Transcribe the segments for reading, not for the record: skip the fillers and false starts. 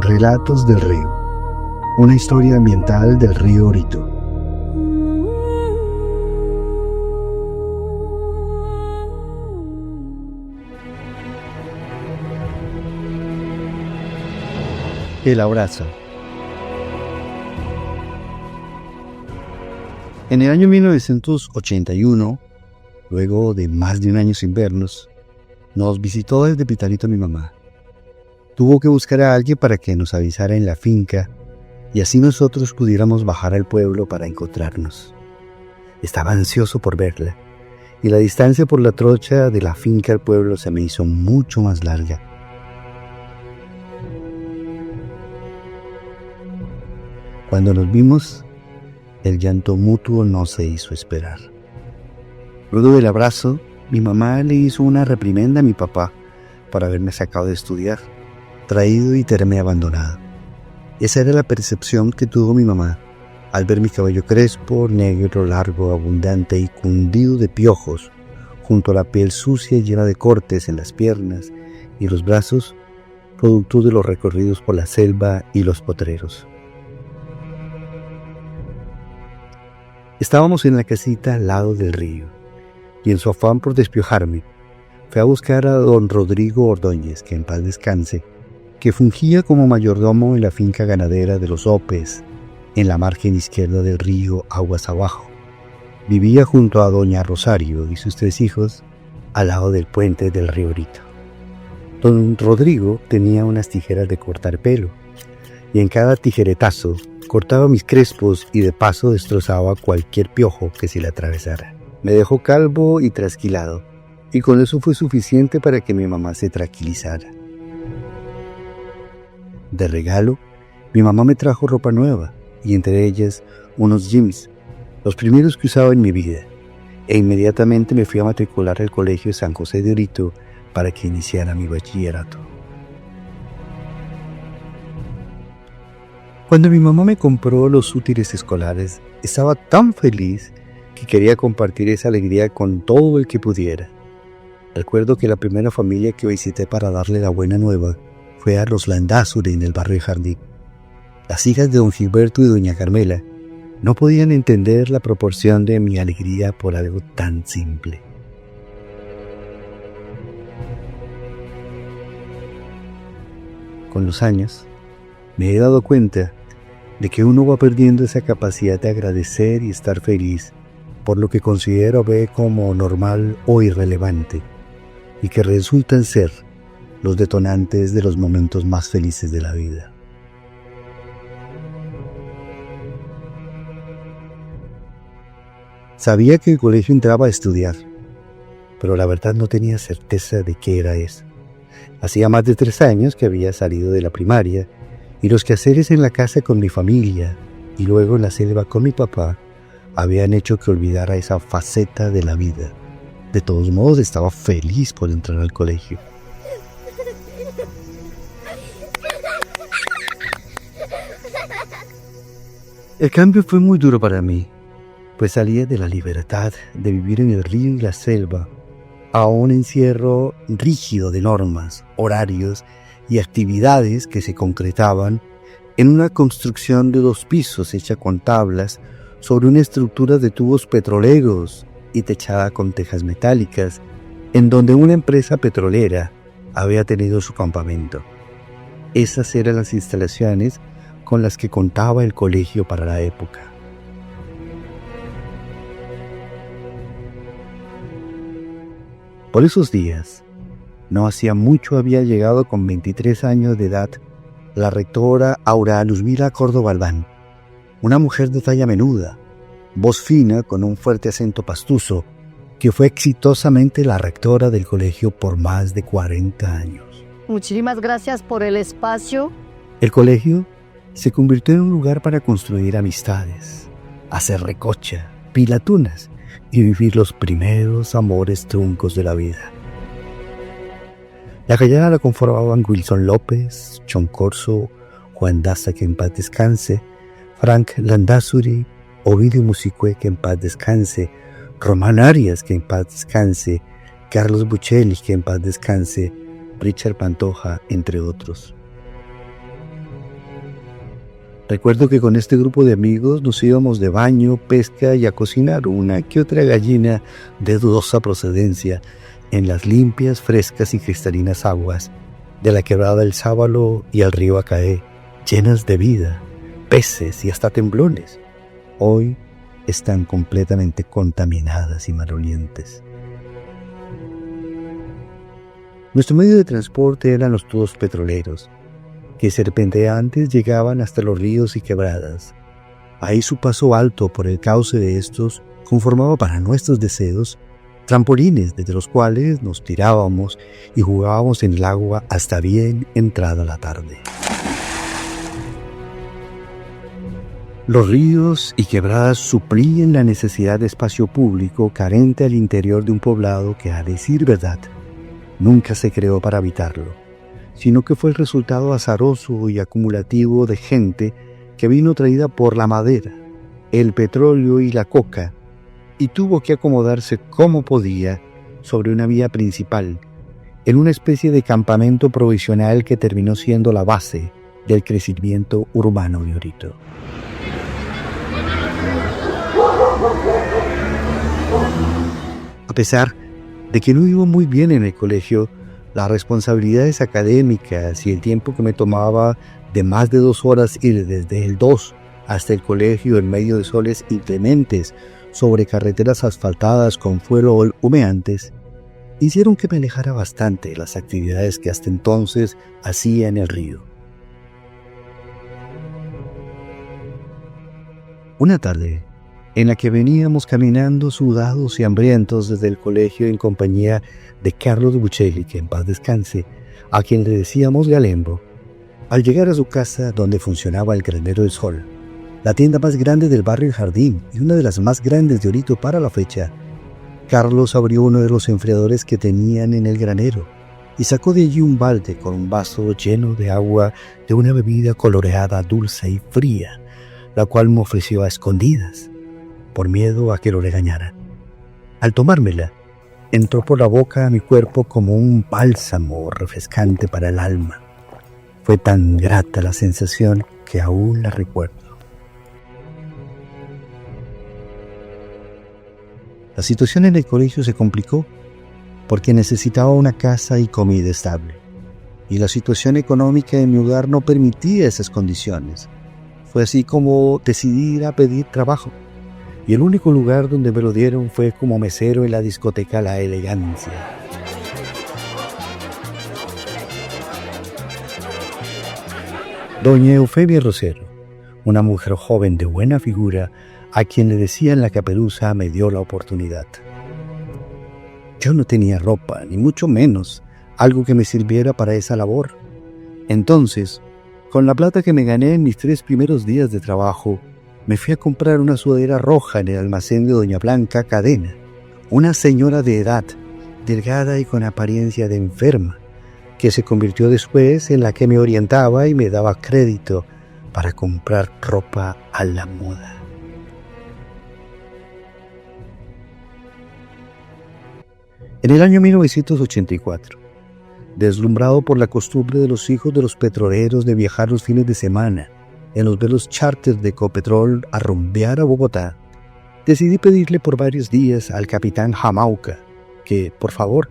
Relatos del río. Una historia ambiental del río Orito. El abrazo. En el año 1981, luego de más de un año sin vernos, nos visitó desde Pitalito mi mamá. Tuvo que buscar a alguien para que nos avisara en la finca y así nosotros pudiéramos bajar al pueblo para encontrarnos. Estaba ansioso por verla y la distancia por la trocha de la finca al pueblo se me hizo mucho más larga. Cuando nos vimos, el llanto mutuo no se hizo esperar. Luego del abrazo, mi mamá le hizo una reprimenda a mi papá por haberme sacado de estudiar, traído y tenerme abandonado. Esa era la percepción que tuvo mi mamá al ver mi cabello crespo, negro, largo, abundante y cundido de piojos, junto a la piel sucia y llena de cortes en las piernas y los brazos, producto de los recorridos por la selva y los potreros. Estábamos en la casita al lado del río, y en su afán por despiojarme, fue a buscar a don Rodrigo Ordóñez, que en paz descanse, que fungía como mayordomo en la finca ganadera de los Opes, en la margen izquierda del río aguas abajo. Vivía junto a doña Rosario y sus 3 hijos, al lado del puente del río Orito. Don Rodrigo tenía unas tijeras de cortar pelo, y en cada tijeretazo cortaba mis crespos y de paso destrozaba cualquier piojo que se le atravesara. Me dejó calvo y trasquilado, y con eso fue suficiente para que mi mamá se tranquilizara. De regalo, mi mamá me trajo ropa nueva, y entre ellas unos jeans, los primeros que usaba en mi vida, e inmediatamente me fui a matricular al colegio San José de Orito para que iniciara mi bachillerato. Cuando mi mamá me compró los útiles escolares, estaba tan feliz que quería compartir esa alegría con todo el que pudiera. Recuerdo que la primera familia que visité para darle la buena nueva fue a los Landázuri en el barrio Jardín. Las hijas de don Gilberto y doña Carmela no podían entender la proporción de mi alegría por algo tan simple. Con los años, me he dado cuenta de que uno va perdiendo esa capacidad de agradecer y estar feliz por lo que considero ve como normal o irrelevante y que resultan ser los detonantes de los momentos más felices de la vida. Sabía que el colegio entraba a estudiar, pero la verdad no tenía certeza de qué era eso. Hacía más de 3 años que había salido de la primaria y los quehaceres en la casa con mi familia y luego en la selva con mi papá habían hecho que olvidara esa faceta de la vida. De todos modos, estaba feliz por entrar al colegio. El cambio fue muy duro para mí, pues salía de la libertad de vivir en el río y la selva a un encierro rígido de normas, horarios y actividades que se concretaban en una construcción de 2 pisos hecha con tablas sobre una estructura de tubos petroleros y techada con tejas metálicas, en donde una empresa petrolera había tenido su campamento. Esas eran las instalaciones con las que contaba el colegio para la época. Por esos días, no hacía mucho había llegado con 23 años de edad la rectora Aura Luzmila Córdoba Albán, una mujer de talla menuda, voz fina con un fuerte acento pastuso, que fue exitosamente la rectora del colegio por más de 40 años. Muchísimas gracias por el espacio. El colegio se convirtió en un lugar para construir amistades, hacer recocha, pilatunas y vivir los primeros amores truncos de la vida. La gallada la conformaban Wilson López, John Corso, Juan Daza, que en paz descanse, Frank Landázuri, Ovidio Musicue, que en paz descanse, Román Arias, que en paz descanse, Carlos Buccelli, que en paz descanse, Richard Pantoja, entre otros. Recuerdo que con este grupo de amigos nos íbamos de baño, pesca y a cocinar una que otra gallina de dudosa procedencia en las limpias, frescas y cristalinas aguas de la quebrada del Sábalo y el río Acaé, llenas de vida, peces y hasta temblones. Hoy están completamente contaminadas y malolientes. Nuestro medio de transporte eran los tubos petroleros, que serpenteantes llegaban hasta los ríos y quebradas. Ahí su paso alto por el cauce de estos conformaba para nuestros deseos trampolines desde los cuales nos tirábamos y jugábamos en el agua hasta bien entrada la tarde. Los ríos y quebradas suplían la necesidad de espacio público carente al interior de un poblado que, a decir verdad, nunca se creó para habitarlo, sino que fue el resultado azaroso y acumulativo de gente que vino traída por la madera, el petróleo y la coca, y tuvo que acomodarse como podía sobre una vía principal, en una especie de campamento provisional que terminó siendo la base del crecimiento urbano de Orito. A pesar de que no iba muy bien en el colegio, las responsabilidades académicas y el tiempo que me tomaba de más de 2 horas ir desde el 2 hasta el colegio en medio de soles inclementes sobre carreteras asfaltadas con fuego humeantes, hicieron que me alejara bastante de las actividades que hasta entonces hacía en el río. Una tarde, en la que veníamos caminando sudados y hambrientos desde el colegio en compañía de Carlos Buccelli, que en paz descanse, a quien le decíamos Galembo, al llegar a su casa donde funcionaba el Granero del Sol, la tienda más grande del barrio El Jardín y una de las más grandes de Orito para la fecha, Carlos abrió uno de los enfriadores que tenían en el granero y sacó de allí un balde con un vaso lleno de agua de una bebida coloreada, dulce y fría, la cual me ofreció a escondidas, por miedo a que lo regañaran. Al tomármela, entró por la boca a mi cuerpo como un bálsamo refrescante para el alma. Fue tan grata la sensación que aún la recuerdo. La situación en el colegio se complicó porque necesitaba una casa y comida estable, y la situación económica de mi hogar no permitía esas condiciones. Fue así como decidí ir a pedir trabajo, y el único lugar donde me lo dieron fue como mesero en la discoteca La Elegancia. Doña Eufemia Rosero, una mujer joven de buena figura, a quien le decían la Caperuza, me dio la oportunidad. Yo no tenía ropa, ni mucho menos algo que me sirviera para esa labor. Entonces, con la plata que me gané en mis 3 primeros días de trabajo, me fui a comprar una sudadera roja en el almacén de doña Blanca Cadena, una señora de edad, delgada y con apariencia de enferma, que se convirtió después en la que me orientaba y me daba crédito para comprar ropa a la moda. En el año 1984, deslumbrado por la costumbre de los hijos de los petroleros de viajar los fines de semana en los vuelos charter de Ecopetrol a rumbear a Bogotá, decidí pedirle por varios días al capitán Jamauca que, por favor,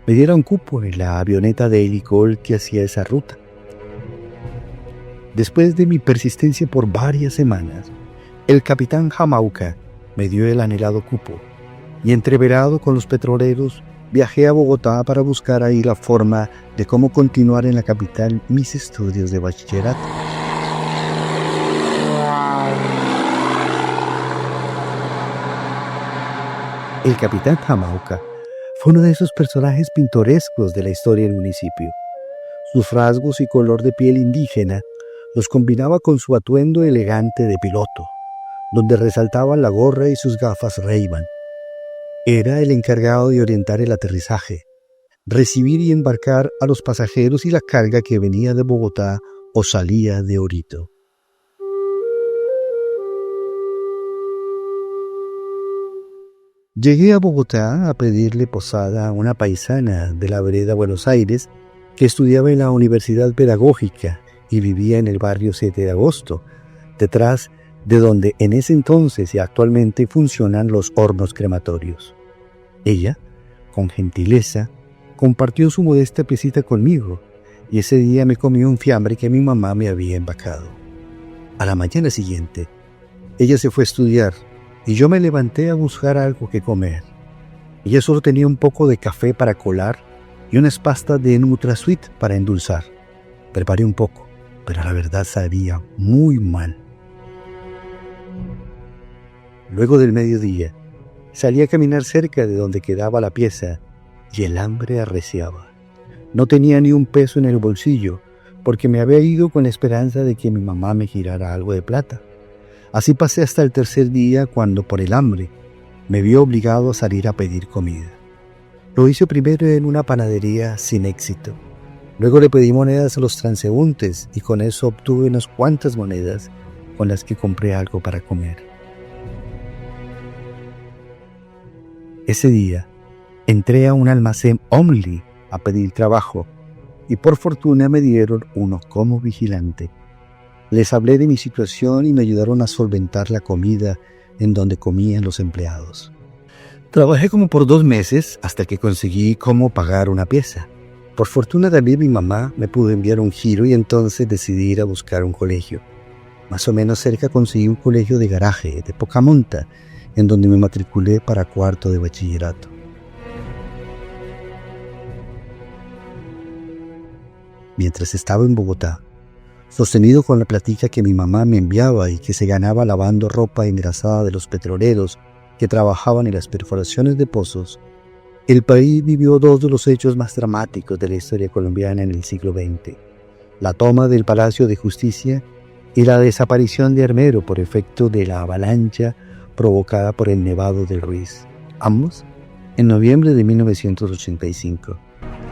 me diera un cupo en la avioneta de Helicol que hacía esa ruta. Después de mi persistencia por varias semanas, el capitán Jamauca me dio el anhelado cupo, y entreverado con los petroleros, viajé a Bogotá para buscar ahí la forma de cómo continuar en la capital mis estudios de bachillerato. El capitán Jamauca fue uno de esos personajes pintorescos de la historia del municipio. Sus rasgos y color de piel indígena los combinaba con su atuendo elegante de piloto, donde resaltaban la gorra y sus gafas Ray-Ban. Era el encargado de orientar el aterrizaje, recibir y embarcar a los pasajeros y la carga que venía de Bogotá o salía de Orito. Llegué a Bogotá a pedirle posada a una paisana de la vereda Buenos Aires que estudiaba en la Universidad Pedagógica y vivía en el barrio 7 de Agosto, detrás de donde en ese entonces y actualmente funcionan los hornos crematorios. Ella, con gentileza, compartió su modesta piecita conmigo y ese día me comí un fiambre que mi mamá me había empacado. A la mañana siguiente, ella se fue a estudiar y yo me levanté a buscar algo que comer. Ella solo tenía un poco de café para colar y unas pastas de NutraSweet para endulzar. Preparé un poco, pero la verdad sabía muy mal. Luego del mediodía, salí a caminar cerca de donde quedaba la pieza y el hambre arreciaba. No tenía ni un peso en el bolsillo porque me había ido con la esperanza de que mi mamá me girara algo de plata. Así pasé hasta el tercer día cuando, por el hambre, me vi obligado a salir a pedir comida. Lo hice primero en una panadería sin éxito. Luego le pedí monedas a los transeúntes y con eso obtuve unas cuantas monedas con las que compré algo para comer. Ese día entré a un almacén Omni a pedir trabajo y por fortuna me dieron uno como vigilante. Les hablé de mi situación y me ayudaron a solventar la comida en donde comían los empleados. Trabajé como por 2 meses hasta que conseguí cómo pagar una pieza. Por fortuna también mi mamá me pudo enviar un giro y entonces decidí ir a buscar un colegio. Más o menos cerca conseguí un colegio de garaje, de poca monta, en donde me matriculé para 4º de bachillerato. Mientras estaba en Bogotá, sostenido con la platica que mi mamá me enviaba y que se ganaba lavando ropa engrasada de los petroleros que trabajaban en las perforaciones de pozos, el país vivió 2 de los hechos más dramáticos de la historia colombiana en el siglo XX: la toma del Palacio de Justicia y la desaparición de Armero por efecto de la avalancha provocada por el Nevado del Ruiz, ambos en noviembre de 1985.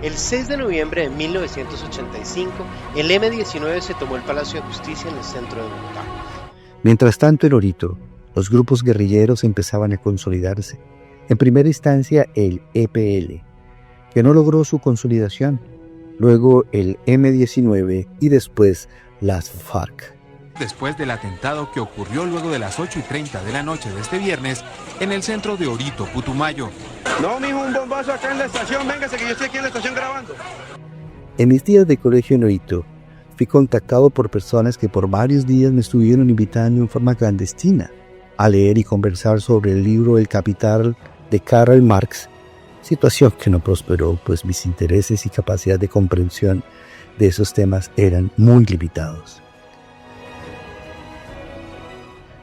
El 6 de noviembre de 1985, el M-19 se tomó el Palacio de Justicia en el centro de Bogotá. Mientras tanto, en Orito, los grupos guerrilleros empezaban a consolidarse. En primera instancia, el EPL, que no logró su consolidación. Luego, el M-19 y después las FARC. Después del atentado que ocurrió luego de las 8:30 de la noche de este viernes en el centro de Orito, Putumayo. No, mijo, un bombazo acá en la estación, véngase que yo estoy aquí en la estación grabando. En mis días de colegio en Orito, fui contactado por personas que por varios días me estuvieron invitando en forma clandestina a leer y conversar sobre el libro El Capital de Karl Marx, situación que no prosperó, pues mis intereses y capacidad de comprensión de esos temas eran muy limitados.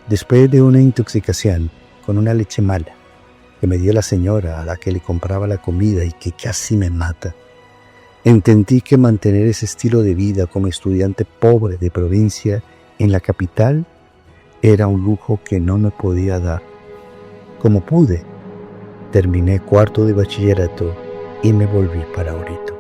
Después de una intoxicación con una leche mala que me dio la señora a la que le compraba la comida y que casi me mata, entendí que mantener ese estilo de vida como estudiante pobre de provincia en la capital era un lujo que no me podía dar. Como pude, terminé 4º de bachillerato y me volví para Orito.